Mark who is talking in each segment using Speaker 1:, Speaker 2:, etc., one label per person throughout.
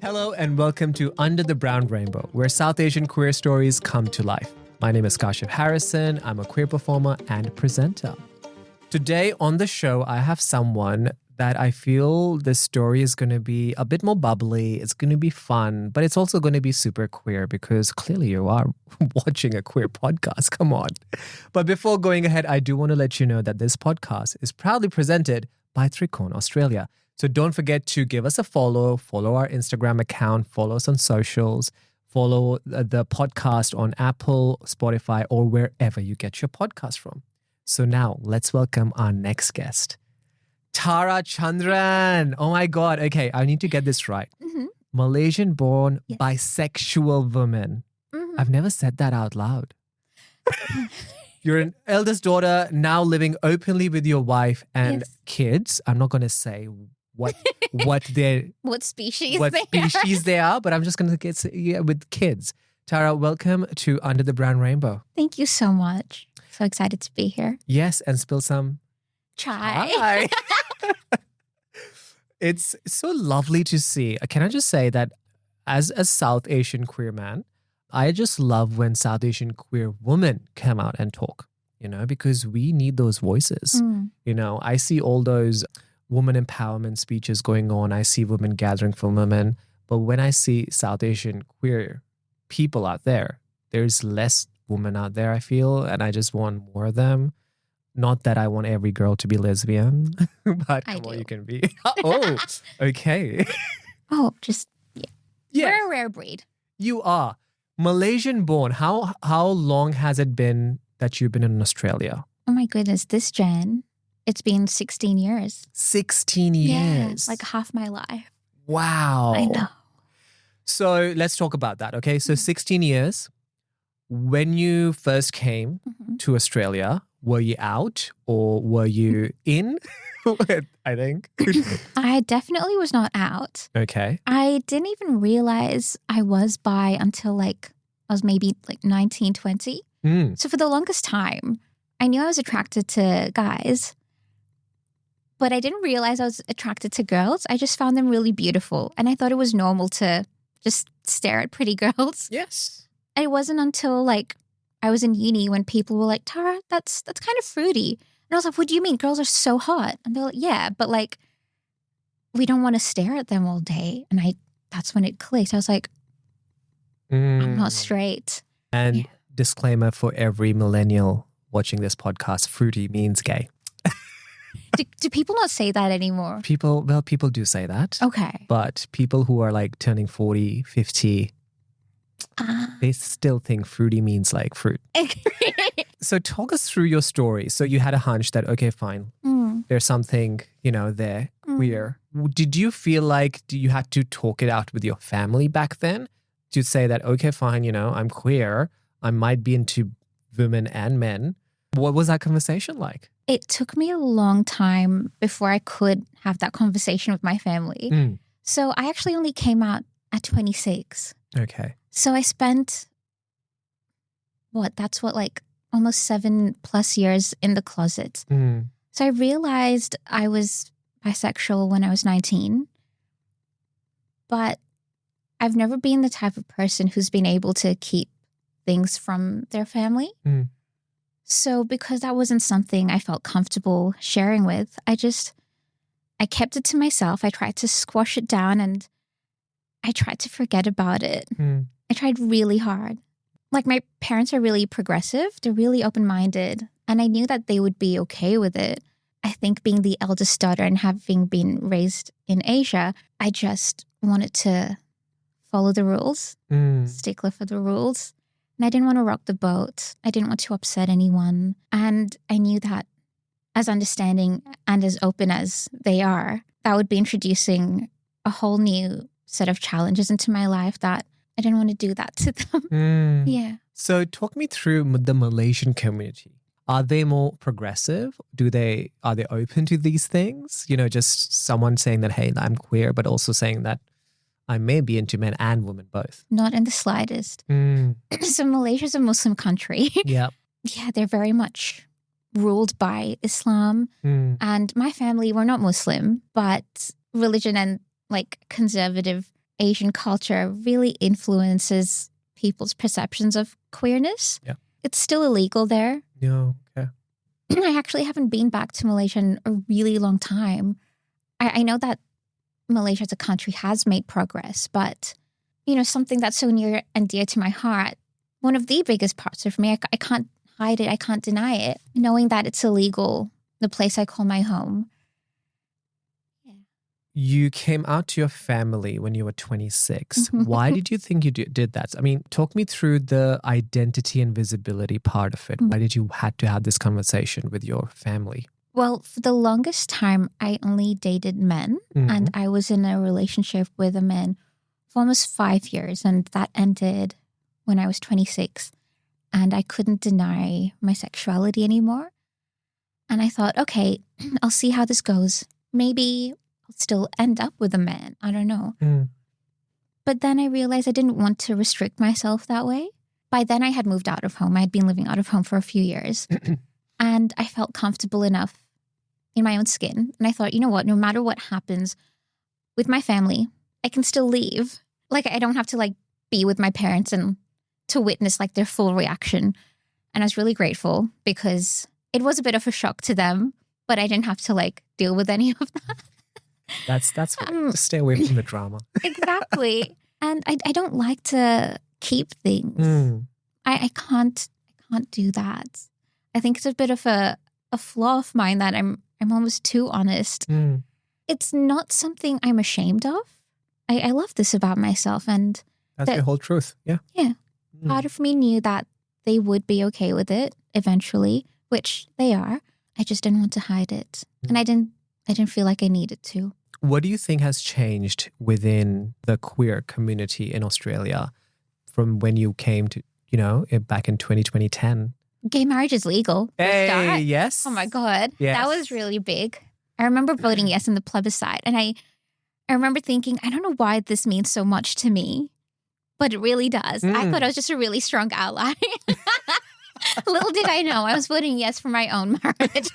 Speaker 1: Hello and welcome to Under the Brown Rainbow, where South Asian queer stories come to life. My name is Kashif Harrison. I'm a queer performer and presenter. Today on the show, I have someone that I feel this story is going to be a bit more bubbly. It's going to be fun, but it's also going to be super queer because clearly you are watching a queer podcast. Come on. But before going ahead, I do want to let you know that this podcast is proudly presented by Trikone, Australia. So don't forget to give us a follow our Instagram account, follow us on socials, follow the podcast on Apple, Spotify, or wherever you get your podcast from. So now let's welcome our next guest. Tara Chandran. Oh my God. Okay, I need to get this right.
Speaker 2: Mm-hmm.
Speaker 1: Malaysian-born
Speaker 2: Yes.
Speaker 1: bisexual woman.
Speaker 2: Mm-hmm.
Speaker 1: I've never said that out loud. You're an eldest daughter, now living openly with your wife and
Speaker 2: Yes.
Speaker 1: kids. I'm not going to say what
Speaker 2: species
Speaker 1: what
Speaker 2: they are.
Speaker 1: species they are, but I'm just going to get with kids. Tara, welcome to Under the Brown Rainbow.
Speaker 2: Thank you so much. So excited to be here.
Speaker 1: Yes, and spill some
Speaker 2: Chai.
Speaker 1: chai. It's so lovely to see. Can I just say that as a South Asian queer man, I just love when South Asian queer women come out and talk, because we need those voices.
Speaker 2: Mm.
Speaker 1: I see all those woman empowerment speeches going on. I see women gathering for women. But when I see South Asian queer people out there, there's less women out there, I feel, and I just want more of them. Not that I want every girl to be lesbian, but
Speaker 2: I
Speaker 1: come on,
Speaker 2: do.
Speaker 1: you can be. Oh, okay.
Speaker 2: Oh, just, yeah.
Speaker 1: Yes,
Speaker 2: We're a rare breed.
Speaker 1: you are. Malaysian-born. How long has it been that you've been in Australia?
Speaker 2: Oh my goodness, this Jan, it's been 16 years.
Speaker 1: 16
Speaker 2: Yeah,
Speaker 1: years.
Speaker 2: like half my life.
Speaker 1: Wow.
Speaker 2: I know.
Speaker 1: So let's talk about that, okay? So 16 years. When you first came
Speaker 2: Mhm.
Speaker 1: to Australia, were you out or were you in? I think.
Speaker 2: I definitely was not out.
Speaker 1: Okay.
Speaker 2: I didn't even realize I was bi until I was maybe 19, 20.
Speaker 1: Mm.
Speaker 2: So for the longest time, I knew I was attracted to guys, but I didn't realize I was attracted to girls. I just found them really beautiful. And I thought it was normal to just stare at pretty girls.
Speaker 1: Yes.
Speaker 2: And it wasn't until I was in uni when people were like, Tara, that's kind of fruity. And I was like, what do you mean? Girls are so hot. And they're like, yeah, but we don't want to stare at them all day. And that's when it clicked. I was like, I'm not straight.
Speaker 1: And
Speaker 2: Yeah.
Speaker 1: disclaimer for every millennial watching this podcast, fruity means gay.
Speaker 2: Do people not say that anymore?
Speaker 1: People do say that.
Speaker 2: Okay.
Speaker 1: But people who are turning 40, 50, they still think fruity means fruit. So talk us through your story. So you had a hunch that, okay, fine, there's something, there, queer. Did you feel like you had to talk it out with your family back then to say that, okay, fine, I'm queer. I might be into women and men. What was that conversation like?
Speaker 2: It took me a long time before I could have that conversation with my family.
Speaker 1: Mm.
Speaker 2: So I actually only came out at 26.
Speaker 1: Okay.
Speaker 2: So I spent, almost 7+ years in the closet.
Speaker 1: Mm.
Speaker 2: So I realized I was bisexual when I was 19. But I've never been the type of person who's been able to keep things from their family.
Speaker 1: Mm.
Speaker 2: So because that wasn't something I felt comfortable sharing with, I kept it to myself. I tried to squash it down and I tried to forget about it.
Speaker 1: Mm.
Speaker 2: I tried really hard. My parents are really progressive. They're really open-minded. And I knew that they would be okay with it. I think being the eldest daughter and having been raised in Asia, I just wanted to follow the rules, stickler for the rules. And I didn't want to rock the boat. I didn't want to upset anyone. And I knew that as understanding and as open as they are, that would be introducing a whole new set of challenges into my life that I didn't want to do that to them.
Speaker 1: Mm.
Speaker 2: Yeah.
Speaker 1: So talk me through the Malaysian community. Are they more progressive? Are they open to these things? Just someone saying that, hey, I'm queer, but also saying that I may be into men and women both.
Speaker 2: Not in the slightest.
Speaker 1: Mm.
Speaker 2: So Malaysia's a Muslim country.
Speaker 1: Yeah.
Speaker 2: Yeah, they're very much ruled by Islam. And my family, we're not Muslim, but religion and conservative Asian culture really influences people's perceptions of queerness.
Speaker 1: Yeah.
Speaker 2: It's still illegal there.
Speaker 1: Yeah, okay.
Speaker 2: I actually haven't been back to Malaysia in a really long time. I know that Malaysia as a country has made progress, but, something that's so near and dear to my heart, one of the biggest parts of me, I can't hide it, I can't deny it, knowing that it's illegal, the place I call my home.
Speaker 1: You came out to your family when you were 26. Why did you think you did that? I mean, talk me through the identity and visibility part of it. Why did you had to have this conversation with your family?
Speaker 2: Well, for the longest time, I only dated men, and I was in a relationship with a man for almost 5 years, and that ended when I was 26, and I couldn't deny my sexuality anymore. And I thought, okay, I'll see how this goes. Maybe I'll still end up with a man. I don't know. But then I realized I didn't want to restrict myself that way. By then I had moved out of home. I had been living out of home for a few years. And I felt comfortable enough in my own skin. And I thought, you know what, no matter what happens with my family, I can still leave. Like, I don't have to be with my parents and to witness their full reaction. And I was really grateful because it was a bit of a shock to them, but I didn't have to deal with any of that.
Speaker 1: That's just stay away from the drama.
Speaker 2: Exactly. And I don't like to keep things. I can't do that. I think it's a bit of a flaw of mine that I'm almost too honest. It's not something I'm ashamed of. I love this about myself, and
Speaker 1: that's the whole truth. Yeah.
Speaker 2: Yeah. Part of me knew that they would be okay with it eventually, which they are. I just didn't want to hide it. And I didn't feel like I needed to.
Speaker 1: What do you think has changed within the queer community in Australia from when you came to, back in 2010?
Speaker 2: Gay marriage is legal.
Speaker 1: Hey, yes.
Speaker 2: Oh my God.
Speaker 1: Yes.
Speaker 2: That was really big. I remember voting yes in the plebiscite. And I remember thinking, I don't know why this means so much to me, but it really does. I thought I was just a really strong ally. Little did I know, I was voting yes for my own marriage.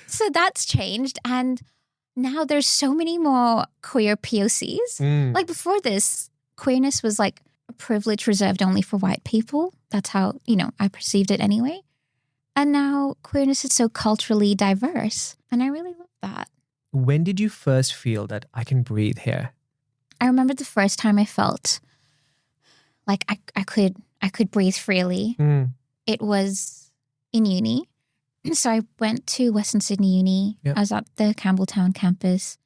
Speaker 2: So that's changed. And now there's so many more queer POCs. Before this, queerness was a privilege reserved only for white people. That's how, I perceived it anyway. And now queerness is so culturally diverse. And I really love that.
Speaker 1: When did you first feel that I can breathe here?
Speaker 2: I remember the first time I felt like I could breathe freely. It was in uni. So I went to Western Sydney Uni. Yep. I was at the Campbelltown campus.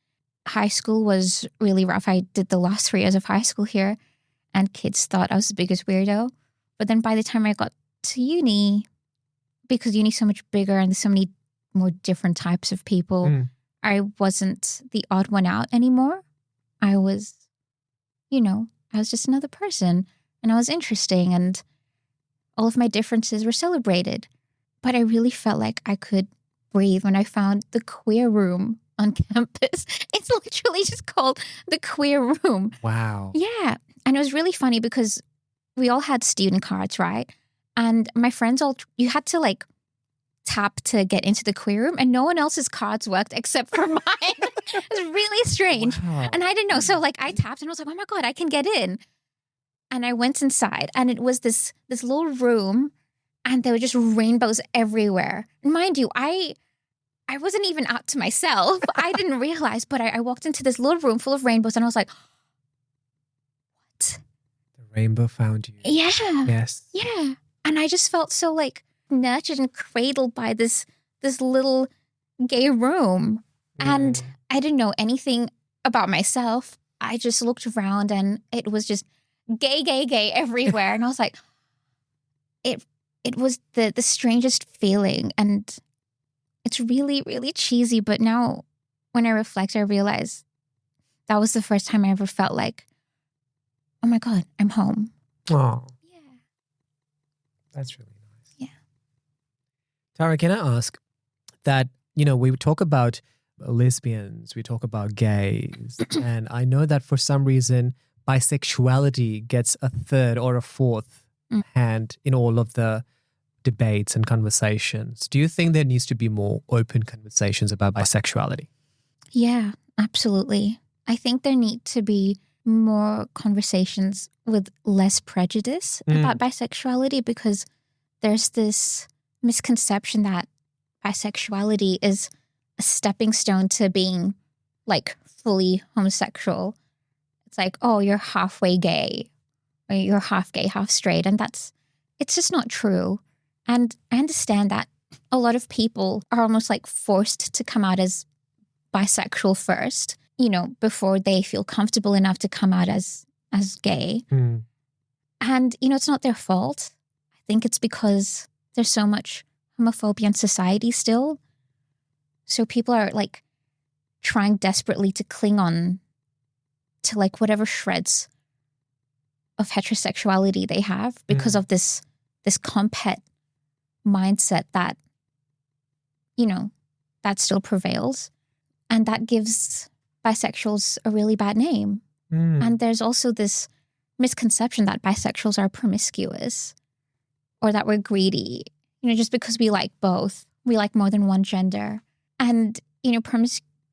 Speaker 2: High school was really rough. I did the last 3 years of high school here, and kids thought I was the biggest weirdo. But then by the time I got to uni, because uni's so much bigger and there's so many more different types of people, I wasn't the odd one out anymore. I was, I was just another person, and I was interesting, and all of my differences were celebrated. But I really felt like I could breathe when I found the queer room on campus. It's literally just called the queer room.
Speaker 1: Wow.
Speaker 2: Yeah. And it was really funny because we all had student cards, right? And my friends you had to tap to get into the queer room, and no one else's cards worked except for mine. It was really strange.
Speaker 1: Wow.
Speaker 2: And I didn't know. So I tapped and I was like, oh my God, I can get in. And I went inside, and it was this little room, and there were just rainbows everywhere. And mind you, I wasn't even out to myself. I didn't realize, but I walked into this little room full of rainbows, and I was like, what?
Speaker 1: The rainbow found you.
Speaker 2: Yeah.
Speaker 1: Yes.
Speaker 2: Yeah. And I just felt so nurtured and cradled by this little gay room. And I didn't know anything about myself. I just looked around, and it was just gay, gay, gay everywhere. And I was like, it was the strangest feeling. And it's really, really cheesy. But now when I reflect, I realize that was the first time I ever felt like, oh my God, I'm home.
Speaker 1: Oh.
Speaker 2: Yeah.
Speaker 1: That's really nice.
Speaker 2: Yeah.
Speaker 1: Tara, can I ask that, we talk about lesbians, we talk about gays, and I know that for some reason, bisexuality gets a third or a fourth hand in all of the debates and conversations. Do you think there needs to be more open conversations about bisexuality?
Speaker 2: Yeah, absolutely. I think there need to be more conversations with less prejudice about bisexuality, because there's this misconception that bisexuality is a stepping stone to being like fully homosexual. It's like, oh, you're halfway gay, or you're half gay, half straight. And it's just not true. And I understand that a lot of people are almost like forced to come out as bisexual first, before they feel comfortable enough to come out as gay. And, it's not their fault. I think it's because there's so much homophobia in society still. So people are like trying desperately to cling on to like whatever shreds of heterosexuality they have because of this compet mindset that, that still prevails. And that gives bisexuals a really bad name. And there's also this misconception that bisexuals are promiscuous or that we're greedy, just because we like both. We like more than one gender. And,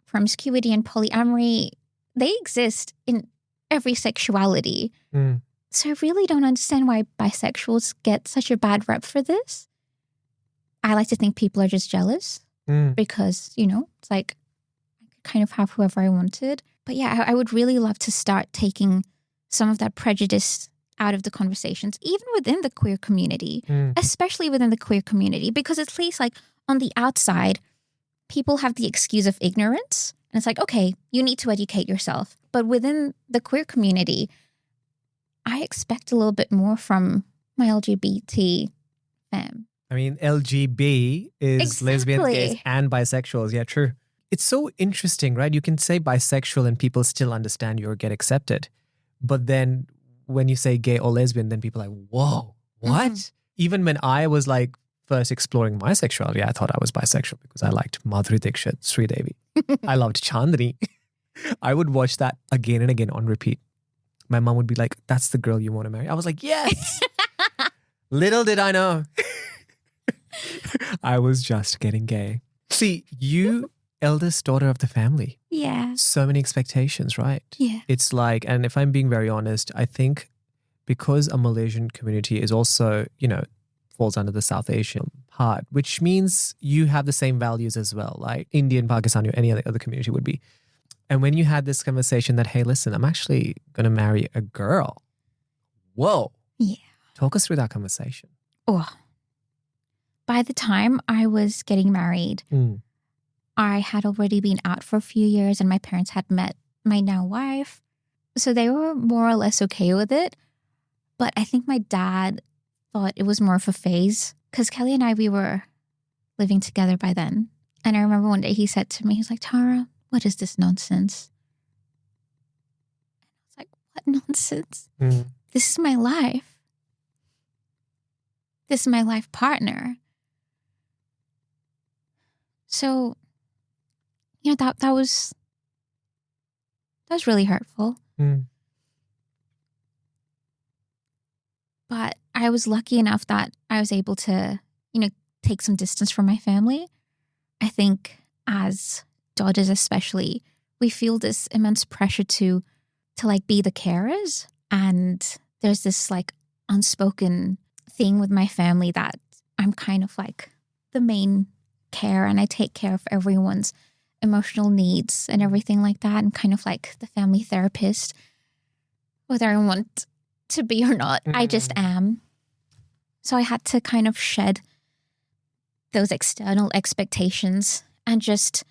Speaker 2: promiscuity and polyamory, they exist in every sexuality. So I really don't understand why bisexuals get such a bad rep for this. I like to think people are just jealous because, it's like I could kind of have whoever I wanted. But yeah, I would really love to start taking some of that prejudice out of the conversations, even within the queer community, especially within the queer community, because at least like on the outside, people have the excuse of ignorance. And it's like, okay, you need to educate yourself. But within the queer community, I expect a little bit more from my LGBT fam.
Speaker 1: I mean, LGB is lesbians, gays, and bisexuals. Yeah, true. It's so interesting, right? You can say bisexual and people still understand you or get accepted. But then when you say gay or lesbian, then people are like, whoa, what? Even when I was like first exploring my sexuality, I thought I was bisexual because I liked Madhuri Dixit, Sridevi. I loved Chandni. I would watch that again and again on repeat. My mom would be like, that's the girl you want to marry. I was like, yes. Little did I know. I was just getting gay. See, you, eldest daughter of the family.
Speaker 2: Yeah.
Speaker 1: So many expectations, right?
Speaker 2: Yeah.
Speaker 1: It's like, and if I'm being very honest, I think because a Malaysian community is also, falls under the South Asian part, which means you have the same values as well, like Indian, Pakistani, or any other community would be. And when you had this conversation that, hey, listen, I'm actually going to marry a girl. Whoa.
Speaker 2: Yeah.
Speaker 1: Talk us through that conversation.
Speaker 2: Oh. By the time I was getting married, I had already been out for a few years and my parents had met my now wife. So they were more or less okay with it. But I think my dad thought it was more of a phase because Kelly and I, we were living together by then. And I remember one day he said to me, he's like, Tara, what is this nonsense? And I was like, what nonsense? This is my life. This is my life partner. So, that was really hurtful. But I was lucky enough that I was able to, take some distance from my family. I think as daughters especially, we feel this immense pressure to like be the carers. And there's this like unspoken thing with my family that I'm kind of like the main care and I take care of everyone's emotional needs and everything like that. And kind of like the family therapist, whether I want to be or not, I just am. So I had to kind of shed those external expectations and just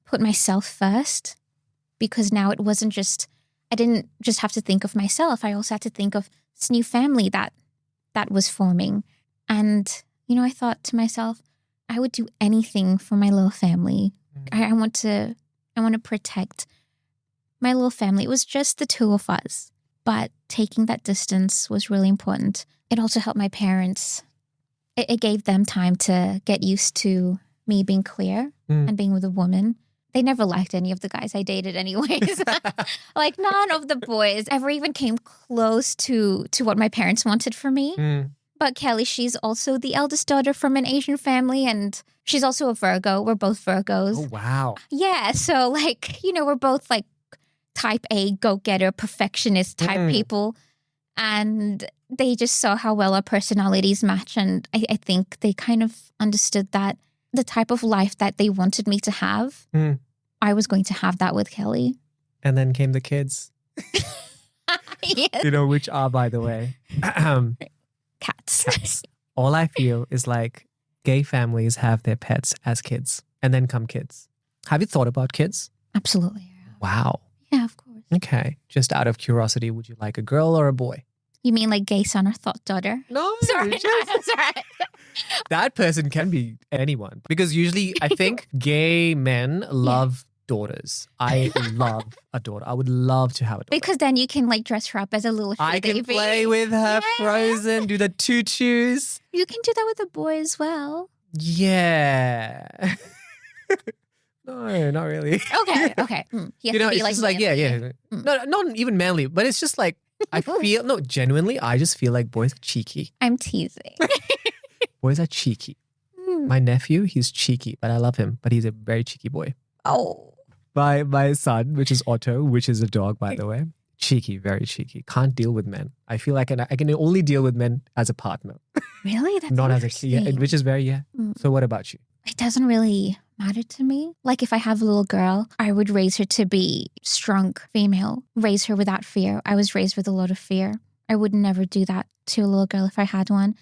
Speaker 2: put myself first, because now it wasn't just, I didn't just have to think of myself. I also had to think of this new family that was forming. And, I thought to myself, I would do anything for my little family. I want to protect my little family. It was just the two of us. But taking that distance was really important. It also helped my parents. It gave them time to get used to me being queer and being with a woman. They never liked any of the guys I dated anyways. Like none of the boys ever even came close to what my parents wanted for me. But Kelly, she's also the eldest daughter from an Asian family and she's also a Virgo. We're both Virgos.
Speaker 1: Oh, wow.
Speaker 2: Yeah. So like, we're both like type A, go-getter, perfectionist type people. And they just saw how well our personalities match. And I think they kind of understood that the type of life that they wanted me to have, I was going to have that with Kelly.
Speaker 1: And then came the kids.
Speaker 2: Yes.
Speaker 1: You know, which are, by the way,
Speaker 2: Cats.
Speaker 1: All I feel is like gay families have their pets as kids and then come kids. Have you thought about kids?
Speaker 2: Absolutely.
Speaker 1: Wow.
Speaker 2: Yeah, of course.
Speaker 1: Okay. Just out of curiosity, would you like a girl or a boy?
Speaker 2: You mean like gay son or thought daughter?
Speaker 1: No.
Speaker 2: Sorry. Sorry.
Speaker 1: That person can be anyone. Because usually I think gay men love daughters. I love a daughter. I would love to have a daughter.
Speaker 2: Because then you can like dress her up as a little
Speaker 1: I can
Speaker 2: baby.
Speaker 1: play with her, Frozen, do the tutus.
Speaker 2: You can do that with a boy as well.
Speaker 1: Yeah. No, not really.
Speaker 2: Okay. He has
Speaker 1: You know,
Speaker 2: to be
Speaker 1: it's
Speaker 2: like
Speaker 1: just like, yeah. No, not even manly, but it's just like, I feel, no, genuinely, I just feel like boys are cheeky.
Speaker 2: I'm teasing.
Speaker 1: Boys are cheeky. My nephew, he's cheeky, but I love him. But he's a very cheeky boy.
Speaker 2: Oh.
Speaker 1: My son, which is Otto, which is a dog, by the way. Cheeky, very cheeky. Can't deal with men. I feel like I can only deal with men as a partner.
Speaker 2: Really? That's
Speaker 1: Not as a
Speaker 2: interesting.
Speaker 1: kid, which is very, So what about you?
Speaker 2: It doesn't really matter to me. Like if I have a little girl, I would raise her to be strong female, raise her without fear. I was raised with a lot of fear. I would never do that to a little girl if I had one.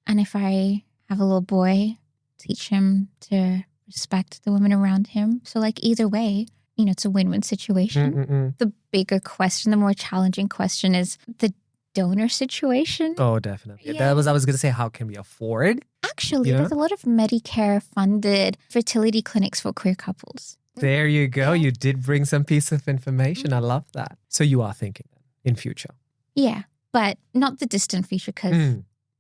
Speaker 2: And if I have a little boy, teach him to respect the women around him. So like either way, you know, it's a win-win situation. The bigger question, the more challenging question is the donor situation.
Speaker 1: Oh, definitely.
Speaker 2: Yeah.
Speaker 1: I was going to say, how can we afford?
Speaker 2: Actually,
Speaker 1: Yeah.
Speaker 2: there's a lot of Medicare-funded fertility clinics for queer couples.
Speaker 1: There you go. You did bring some piece of information. I love that. So you are thinking in future.
Speaker 2: Yeah, but not the distant future because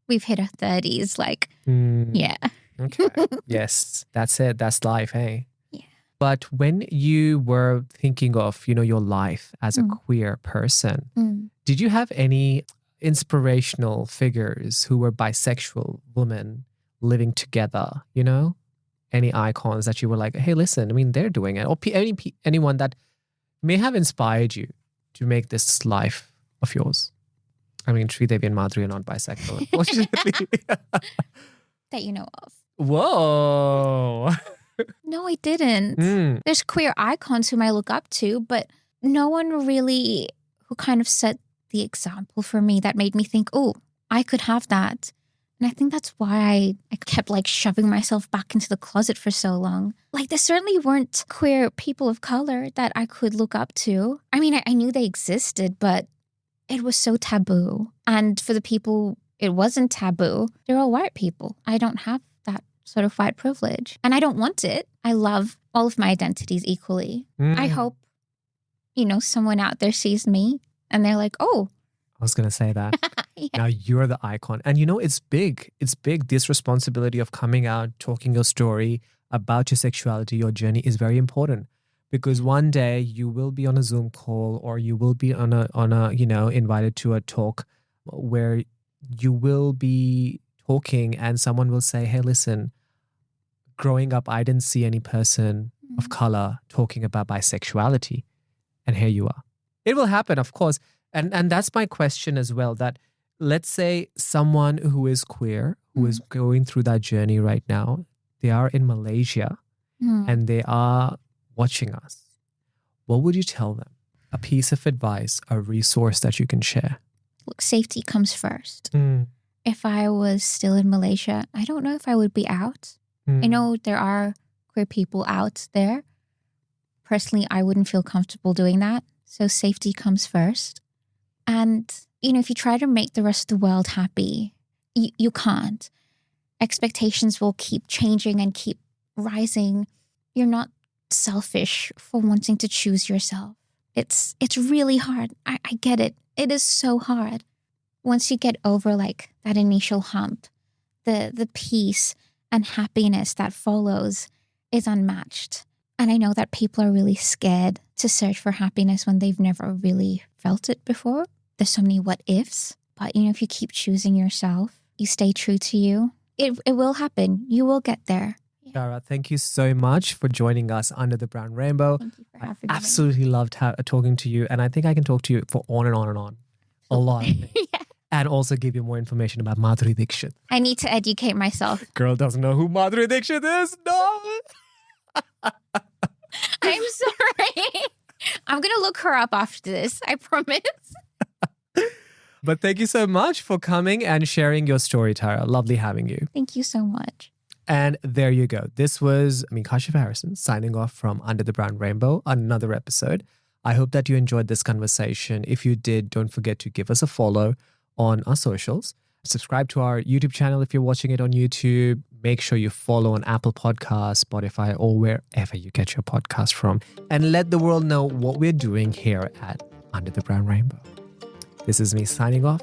Speaker 2: we've hit our 30s. Like, yeah.
Speaker 1: Okay. Yes, that's it. That's life, hey?
Speaker 2: Yeah.
Speaker 1: But when you were thinking of, you know, your life as a queer person, did you have any inspirational figures who were bisexual women living together, you know? Any icons that you were like, hey, listen, I mean, they're doing it. Or anyone that may have inspired you to make this life of yours. I mean, Sridevi and Madhuri are not bisexual, unfortunately.
Speaker 2: That you know of.
Speaker 1: Whoa.
Speaker 2: No, I didn't. There's queer icons whom I look up to, but no one really who kind of set the example for me that made me think, oh, I could have that. And I think that's why I kept like shoving myself back into the closet for so long. Like there certainly weren't queer people of color that I could look up to. I mean, I knew they existed, but it was so taboo. And for the people it wasn't taboo, they're all white people. I don't have that sort of white privilege. And I don't want it. I love all of my identities equally. I hope, you know, someone out there sees me and they're like, oh.
Speaker 1: I was going to say that.
Speaker 2: Yeah.
Speaker 1: Now you're the icon. And you know, it's big. It's big. This responsibility of coming out, talking your story about your sexuality, your journey is very important. Because one day you will be on a Zoom call or you will be on a, you know, invited to a talk where you will be talking and someone will say, hey, listen, growing up, I didn't see any person of color talking about bisexuality. And here you are. It will happen, of course. And that's my question as well, that let's say someone who is queer, who is going through that journey right now, they are in Malaysia and they are watching us. What would you tell them? A piece of advice, a resource that you can share?
Speaker 2: Look, safety comes first. If I was still in Malaysia, I don't know if I would be out. I know there are queer people out there. Personally, I wouldn't feel comfortable doing that. So safety comes first. And, you know, if you try to make the rest of the world happy, you can't. Expectations will keep changing and keep rising. You're not selfish for wanting to choose yourself. It's really hard. I get it. It is so hard. Once you get over like that initial hump, the peace and happiness that follows is unmatched. And I know that people are really scared to search for happiness when they've never really felt it before. There's so many what ifs. But, you know, if you keep choosing yourself, you stay true to you, it will happen. You will get there. Yeah.
Speaker 1: Tara, thank you so much for joining us under the brown rainbow.
Speaker 2: Thank you for
Speaker 1: I
Speaker 2: having me.
Speaker 1: absolutely loved talking to you. And I think I can talk to you for on and on and on. A lot of things.
Speaker 2: Yeah.
Speaker 1: And also give you more information about Madhuri Dixit.
Speaker 2: I need to educate myself.
Speaker 1: Girl doesn't know who Madhuri Dixit is. No.
Speaker 2: I'm sorry. I'm going to look her up after this. I promise.
Speaker 1: But thank you so much for coming and sharing your story, Tara. Lovely having you.
Speaker 2: Thank you so much.
Speaker 1: And there you go. This was Kashif Harrison signing off from Under the Brown Rainbow, another episode. I hope that you enjoyed this conversation. If you did, don't forget to give us a follow on our socials. Subscribe to our YouTube channel if you're watching it on YouTube. Make sure you follow on Apple Podcasts, Spotify, or wherever you get your podcast from. And let the world know what we're doing here at Under the Brown Rainbow. This is me signing off.